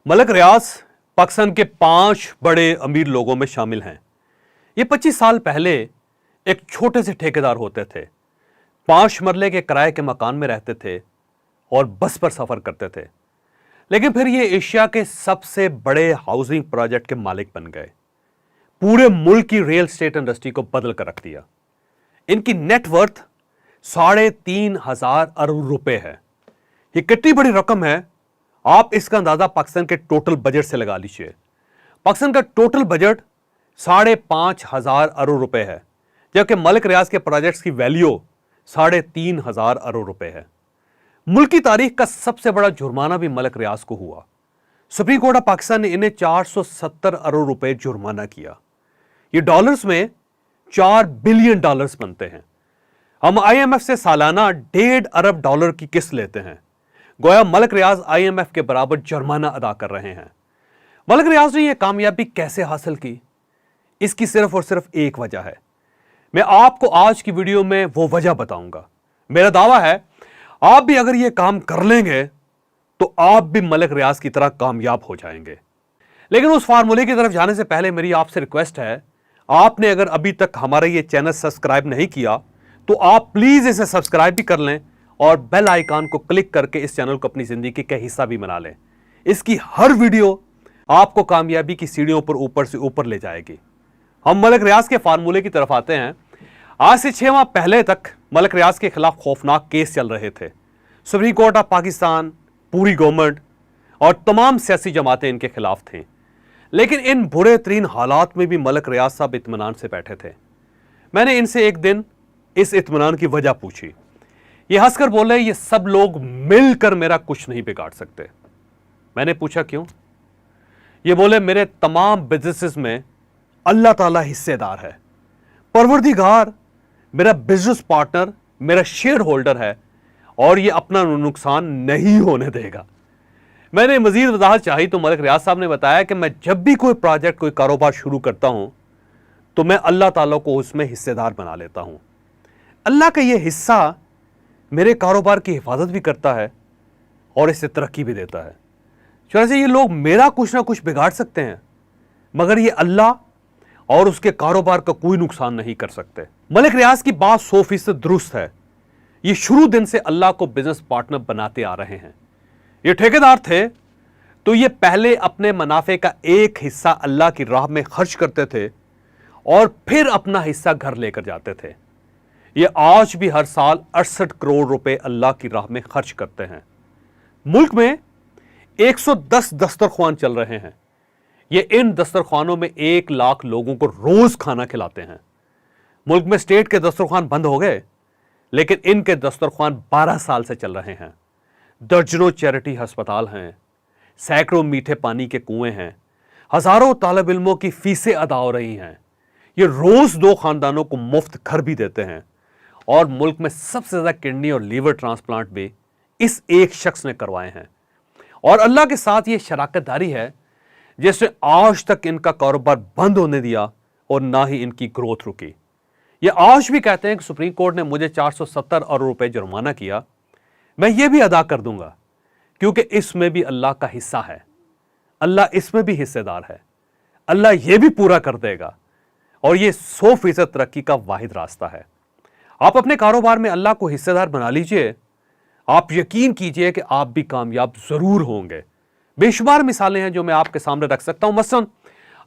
मलक रियाज पाकिस्तान के 5 बड़े अमीर लोगों में शामिल हैं। ये 25 साल पहले एक छोटे से ठेकेदार होते थे। 5 मरले के किराए के मकान में रहते थे और बस पर सफर करते थे। लेकिन फिर ये एशिया के सबसे बड़े हाउसिंग प्रोजेक्ट के मालिक बन गए। पूरे मुल्क की रियल एस्टेट इंडस्ट्री को बदल कर रख दिया। इनकी नेटवर्थ 3,500 अरब रुपए है। ये कितनी बड़ी रकम है, आप इसका अंदाजा पाकिस्तान के टोटल बजट से लगा लीजिए। पाकिस्तान का टोटल बजट 5,500 अरब रुपए है, जबकि मलिक रियाज के प्रोजेक्ट्स की वैल्यू 3,500 अरब रुपए है। मुल्क की तारीख का सबसे बड़ा जुर्माना भी मलिक रियाज को हुआ। सुप्रीम कोर्ट ऑफ पाकिस्तान ने इन्हें 470 अरब रुपए जुर्माना किया। ये डॉलर्स में 4 बिलियन डॉलर्स बनते हैं। हम IMF से सालाना 1.5 अरब डॉलर की किस्त लेते हैं। गोया मलिक रियाज IMF के बराबर जुर्माना अदा कर रहे हैं। मलिक रियाज ने यह कामयाबी कैसे हासिल की, इसकी सिर्फ और सिर्फ एक वजह है। मैं आपको आज की वीडियो में वो वजह बताऊंगा। मेरा दावा है आप भी अगर यह काम कर लेंगे तो आप भी मलिक रियाज की तरह कामयाब हो जाएंगे। लेकिन उस फार्मूले की तरफ जाने से पहले मेरी आपसे रिक्वेस्ट है, आपने अगर अभी तक हमारा ये चैनल सब्सक्राइब नहीं किया तो आप प्लीज इसे सब्सक्राइब भी कर लें और बेल आइकन को क्लिक करके इस चैनल को अपनी जिंदगी का हिस्सा भी बना लें। इसकी हर वीडियो आपको कामयाबी की सीढ़ियों पर ऊपर से ऊपर ले जाएगी। हम मलिक रियाज के फार्मूले की तरफ आते हैं। आज से 6 माह पहले तक मलिक रियाज के खिलाफ खौफनाक केस चल रहे थे। सुप्रीम कोर्ट ऑफ पाकिस्तान, पूरी गवर्नमेंट और तमाम सियासी जमातें इनके खिलाफ थीं। लेकिन इन बुरे तरीन हालात में भी मलिक रियाज साहब इत्मीनान से बैठे थे। मैंने इनसे एक दिन इस इत्मीनान की वजह पूछी। ये हंसकर बोले, ये सब लोग मिलकर मेरा कुछ नहीं बिगाड़ सकते। मैंने पूछा क्यों? ये बोले, मेरे तमाम बिजनेसेस में अल्लाह ताला हिस्सेदार है। परवरदिगार मेरा बिजनेस पार्टनर, मेरा शेयर होल्डर है और ये अपना नुकसान नहीं होने देगा। मैंने मजीद वजाहत चाही तो मलिक रियाज साहब ने बताया कि मैं जब भी कोई प्रोजेक्ट, कोई कारोबार शुरू करता हूं तो मैं अल्लाह ताला को उसमें हिस्सेदार बना लेता हूं। अल्लाह का ये हिस्सा मेरे कारोबार की हिफाजत भी करता है और इससे तरक्की भी देता है। चुनांचे ये लोग मेरा कुछ ना कुछ बिगाड़ सकते हैं, मगर ये अल्लाह और उसके कारोबार का कोई नुकसान नहीं कर सकते। मलिक रियाज की बात 100% दुरुस्त है। ये शुरू दिन से अल्लाह को बिजनेस पार्टनर बनाते आ रहे हैं। ये ठेकेदार थे तो ये पहले अपने मुनाफे का एक हिस्सा अल्लाह की राह में खर्च करते थे और फिर अपना हिस्सा घर लेकर जाते थे। ये आज भी हर साल 68 करोड़ रुपए अल्लाह की राह में खर्च करते हैं। मुल्क में 110 दस्तरख्वान चल रहे हैं। ये इन दस्तरख्वानों में 1 लाख लोगों को रोज खाना खिलाते हैं। मुल्क में स्टेट के दस्तरख्वान बंद हो गए, लेकिन इनके दस्तरख्वान 12 साल से चल रहे हैं। दर्जनों चैरिटी अस्पताल हैं, सैकड़ों मीठे पानी के कुएं हैं, हजारों तालिब इल्मों की फीसें अदा हो रही हैं। ये रोज 2 खानदानों को मुफ्त घर भी देते हैं और मुल्क में सबसे ज्यादा किडनी और लीवर ट्रांसप्लांट भी इस एक शख्स ने करवाए हैं। और अल्लाह के साथ ये शराकतदारी है जिसने आज तक इनका कारोबार बंद होने दिया और ना ही इनकी ग्रोथ रुकी। ये आज भी कहते हैं कि सुप्रीम कोर्ट ने मुझे 470 अरब रुपए जुर्माना किया, मैं ये भी अदा कर दूंगा, क्योंकि इसमें भी अल्लाह का हिस्सा है। अल्लाह इसमें भी हिस्सेदार है। अल्लाह ये भी पूरा कर देगा और ये 100% तरक्की का वाहिद रास्ता है। आप अपने कारोबार में अल्लाह को हिस्सेदार बना लीजिए, आप यकीन कीजिए कि आप भी कामयाब जरूर होंगे। बेशुमार मिसालें हैं जो मैं आपके सामने रख सकता हूं। मसलन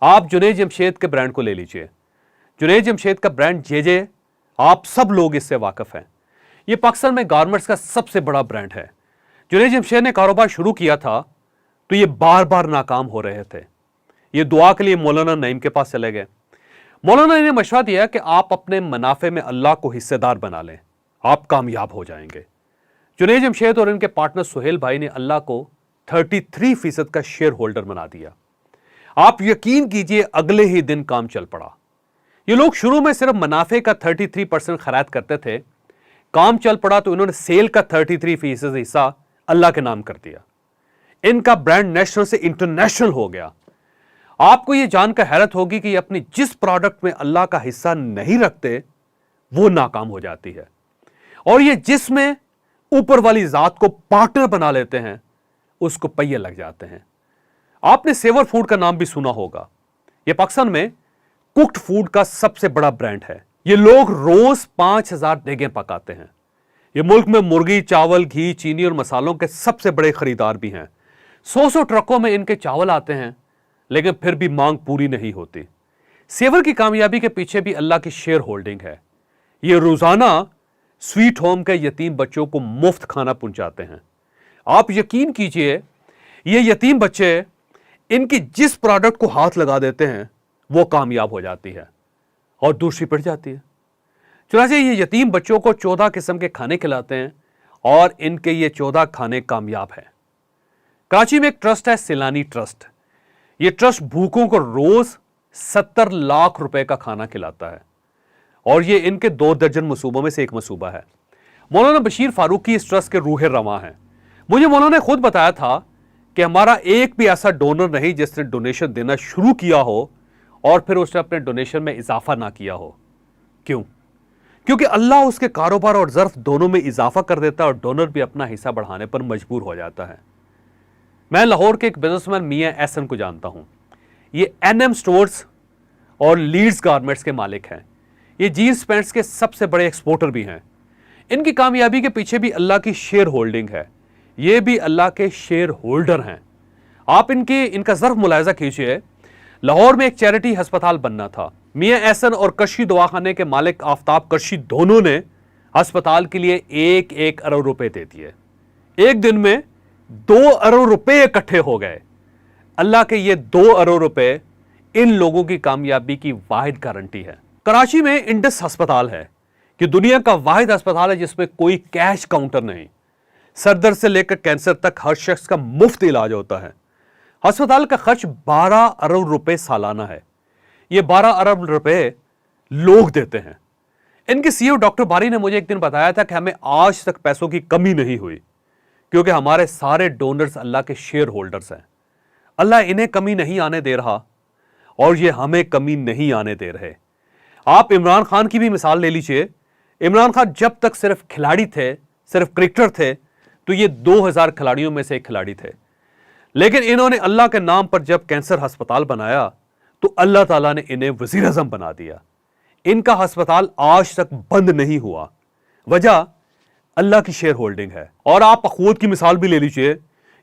आप जुनैद जमशेद के ब्रांड को ले लीजिए। जुनैद जमशेद का ब्रांड JJ, आप सब लोग इससे वाकिफ हैं। यह पाकिस्तान में गारमेंट्स का सबसे बड़ा ब्रांड है। जुनैद जमशेद ने कारोबार शुरू किया था तो ये बार बार नाकाम हो रहे थे। ये दुआ के लिए मौलाना नईम के पास चले गए। मौलाना ने मशवरा दिया कि आप अपने मुनाफे में अल्लाह को हिस्सेदार बना लें, आप कामयाब हो जाएंगे। जुनैद जमशेद और इनके पार्टनर सुहेल भाई ने अल्लाह को 33% का शेयर होल्डर बना दिया। आप यकीन कीजिए अगले ही दिन काम चल पड़ा। ये लोग शुरू में सिर्फ मुनाफे का 33% खैरात करते थे। काम चल पड़ा तो इन्होंने सेल का 33% हिस्सा अल्लाह के नाम कर दिया। इनका ब्रांड नेशनल से इंटरनेशनल हो गया। आपको यह जानकर हैरत होगी कि ये अपनी जिस प्रोडक्ट में अल्लाह का हिस्सा नहीं रखते वो नाकाम हो जाती है, और ये जिसमें ऊपर वाली जात को पार्टनर बना लेते हैं उसको पहिए लग जाते हैं। आपने सेवर फूड का नाम भी सुना होगा। यह पाकिस्तान में कुक्ड फूड का सबसे बड़ा ब्रांड है। ये लोग रोज 5000 देगें पकाते हैं। ये मुल्क में मुर्गी, चावल, घी, चीनी और मसालों के सबसे बड़े खरीदार भी हैं। 100 ट्रकों में इनके चावल आते हैं, लेकिन फिर भी मांग पूरी नहीं होती। सेवर की कामयाबी के पीछे भी अल्लाह की शेयर होल्डिंग है। ये रोजाना स्वीट होम के यतीम बच्चों को मुफ्त खाना पहुंचाते हैं। आप यकीन कीजिए, ये यतीम बच्चे इनकी जिस प्रोडक्ट को हाथ लगा देते हैं वो कामयाब हो जाती है और दूसरी पड़ जाती है। चुनांचे ये यतीम बच्चों को 14 किस्म के खाने खिलाते हैं और इनके ये 14 खाने कामयाब हैं। कराची में एक ट्रस्ट है, सिलानी ट्रस्ट। ये ट्रस्ट भूखों को रोज 70 लाख रुपए का खाना खिलाता है और ये इनके 2 दर्जन मंसूबों में से एक मंसूबा है। मौलाना बशीर फारूकी इस ट्रस्ट के रूह रवां हैं। मुझे मौलाना ने खुद बताया था कि हमारा एक भी ऐसा डोनर नहीं जिसने डोनेशन देना शुरू किया हो और फिर उसने अपने डोनेशन में इजाफा ना किया हो। क्यों? क्योंकि अल्लाह उसके कारोबार और ज़र्फ दोनों में इजाफा कर देता है और डोनर भी अपना हिस्सा बढ़ाने पर मजबूर हो जाता है। मैं लाहौर के एक बिजनेसमैन मियां एहसन को जानता हूं। ये NM स्टोर्स और लीड्स गारमेंट्स के मालिक हैं। ये जीन्स पैंट्स के सबसे बड़े एक्सपोर्टर भी हैं। इनकी कामयाबी के पीछे भी अल्लाह की शेयर होल्डिंग है। ये भी अल्लाह के शेयर होल्डर हैं। आप इनका ज़र्फ मुलायजा कीजिए। लाहौर में एक चैरिटी अस्पताल बनना था। मियां एहसन और करशी दवाखाने के मालिक आफ्ताब करशी दोनों ने अस्पताल के लिए 1-1 अरब रुपए दे दिए। एक दिन में 2 अरब रुपए इकट्ठे हो गए। अल्लाह के ये 2 अरब रुपए इन लोगों की कामयाबी की वाहिद गारंटी है। कराची में इंडस अस्पताल है कि दुनिया का वाहिद अस्पताल है जिसमें कोई कैश काउंटर नहीं। सरदर्द से लेकर कैंसर तक हर शख्स का मुफ्त इलाज होता है। अस्पताल का खर्च 12 अरब रुपए सालाना है। ये 12 अरब रुपए लोग देते हैं। इनके CEO डॉक्टर बारी ने मुझे एक दिन बताया था कि हमें आज तक पैसों की कमी नहीं हुई क्योंकि हमारे सारे डोनर्स अल्लाह के शेयर होल्डर्स हैं। अल्लाह इन्हें कमी नहीं आने दे रहा और ये हमें कमी नहीं आने दे रहे। आप इमरान खान की भी मिसाल ले लीजिए। इमरान खान जब तक सिर्फ खिलाड़ी थे, सिर्फ क्रिकेटर थे, तो ये 2000 खिलाड़ियों में से एक खिलाड़ी थे। लेकिन इन्होंने अल्लाह के नाम पर जब कैंसर अस्पताल बनाया तो अल्लाह ताला ने इन्हें वजीर आज़म बना दिया। इनका अस्पताल आज तक बंद नहीं हुआ। वजह अल्लाह की शेयर होल्डिंग है। और आप अखूत की मिसाल भी ले लीजिए।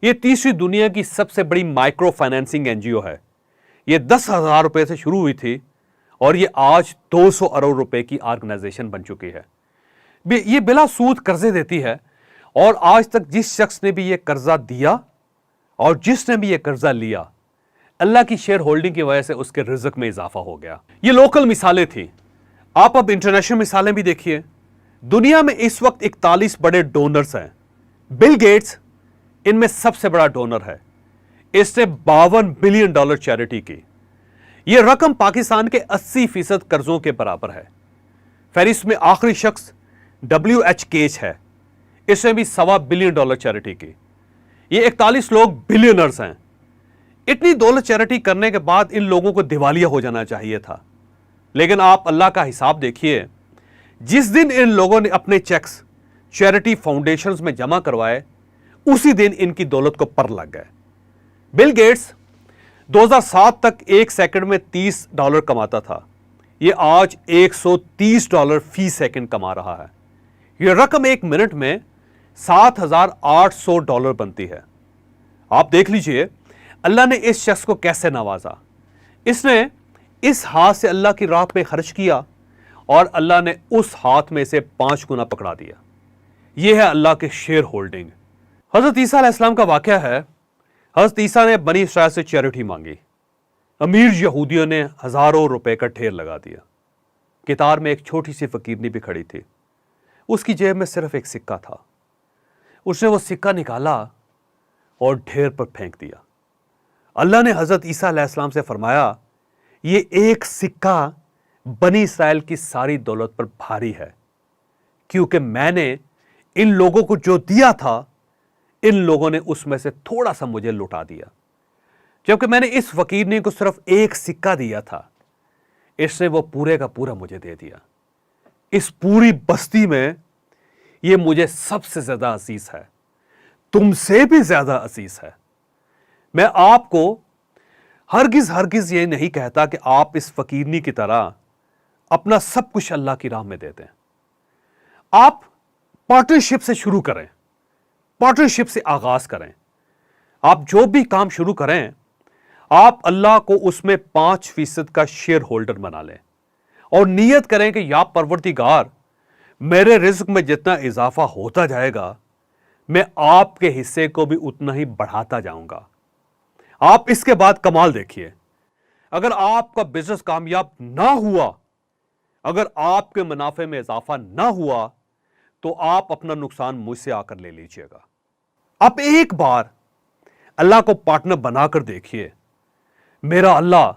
ये तीसरी दुनिया की सबसे बड़ी माइक्रो फाइनेंसिंग NGO है। ये 10,000 रुपए से शुरू हुई थी और ये आज 200 अरब रुपए की ऑर्गेनाइजेशन बन चुकी है। ये बिला सूद कर्जे देती है और आज तक जिस शख्स ने भी ये कर्जा दिया और जिसने भी ये कर्जा लिया, अल्लाह की शेयर होल्डिंग की वजह से उसके रिज़्क में इजाफा हो गया। ये लोकल मिसालें थी। आप अब इंटरनेशनल मिसालें भी देखिए। दुनिया में इस वक्त 41 बड़े डोनर्स हैं। बिल गेट्स इनमें सबसे बड़ा डोनर है। इसने $52 बिलियन चैरिटी की। यह रकम पाकिस्तान के 80% कर्जों के बराबर है। फहरिस्त में आखिरी शख्स WH केच है। इसने भी $1.25 बिलियन चैरिटी की। ये 41 लोग बिलियनर्स हैं। इतनी दौलत चैरिटी करने के बाद इन लोगों को दिवालिया हो जाना चाहिए था। लेकिन आप अल्लाह का हिसाब देखिए। जिस दिन इन लोगों ने अपने चेक्स चैरिटी फाउंडेशंस में जमा करवाए, उसी दिन इनकी दौलत को पर लग गए। बिल गेट्स 2007 तक 1 सेकंड में $30 कमाता था। यह आज $130 फी सेकंड कमा रहा है। यह रकम 1 मिनट में $7,800 बनती है। आप देख लीजिए अल्लाह ने इस शख्स को कैसे नवाजा। इसने इस हाथ से अल्लाह की राह पे खर्च किया और अल्लाह ने उस हाथ में से 5 गुना पकड़ा दिया। यह है अल्लाह के शेयर होल्डिंग। हजरत ईसा अलैहिस्सलाम का वाकया है। हजरत ईसा ने बनी इसराइल से चैरिटी मांगी। अमीर यहूदियों ने हजारों रुपए का ढेर लगा दिया। कितार में एक छोटी सी फकीरनी भी खड़ी थी। उसकी जेब में सिर्फ एक सिक्का था। उसने वो सिक्का निकाला और ढेर पर फेंक दिया। अल्लाह ने हजरत ईसा अलैहिस्सलाम से फरमाया, ये एक सिक्का बनी इसराइल की सारी दौलत पर भारी है, क्योंकि मैंने इन लोगों को जो दिया था, इन लोगों ने उसमें से थोड़ा सा मुझे लुटा दिया। जबकि मैंने इस फकीरनी को सिर्फ एक सिक्का दिया था, इसने वो पूरे का पूरा मुझे दे दिया। इस पूरी बस्ती में ये मुझे सबसे ज्यादा अजीज है, तुमसे भी ज्यादा अजीज है। मैं आपको ہرگز ہرگز یہ نہیں کہتا کہ آپ اس فقیرنی کی طرح اپنا سب کچھ اللہ کی راہ میں دے دیں. آپ پارٹنرشپ سے شروع کریں, پارٹنرشپ سے آغاز کریں. آپ جو بھی کام شروع کریں, آپ اللہ کو اس میں 5% کا شیئر ہولڈر بنا لیں اور نیت کریں کہ یا پروردگار, میرے رزق میں جتنا اضافہ ہوتا جائے گا میں آپ کے حصے کو بھی اتنا ہی بڑھاتا جاؤں گا. آپ اس کے بعد کمال دیکھیے, اگر آپ کا بزنس کامیاب نہ ہوا, اگر آپ کے منافع میں اضافہ نہ ہوا, تو آپ اپنا نقصان مجھ سے آ کر لے لیجئے گا. آپ ایک بار اللہ کو پارٹنر بنا کر دیکھیے, میرا اللہ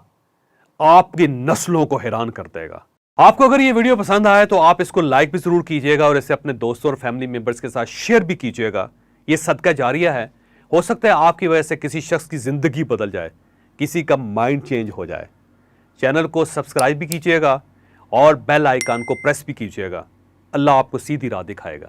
آپ کی نسلوں کو حیران کر دے گا. آپ کو اگر یہ ویڈیو پسند آئے تو آپ اس کو لائک بھی ضرور کیجئے گا اور اسے اپنے دوستوں اور فیملی ممبرز کے ساتھ شیئر بھی کیجئے گا. یہ صدقہ جاریہ ہے, ہو سکتا ہے آپ کی وجہ سے کسی شخص کی زندگی بدل جائے, کسی کا مائنڈ چینج ہو جائے. چینل کو سبسکرائب بھی کیجئے گا اور بیل آئیکن کو پریس بھی کیجئے گا. اللہ آپ کو سیدھی راہ دکھائے گا.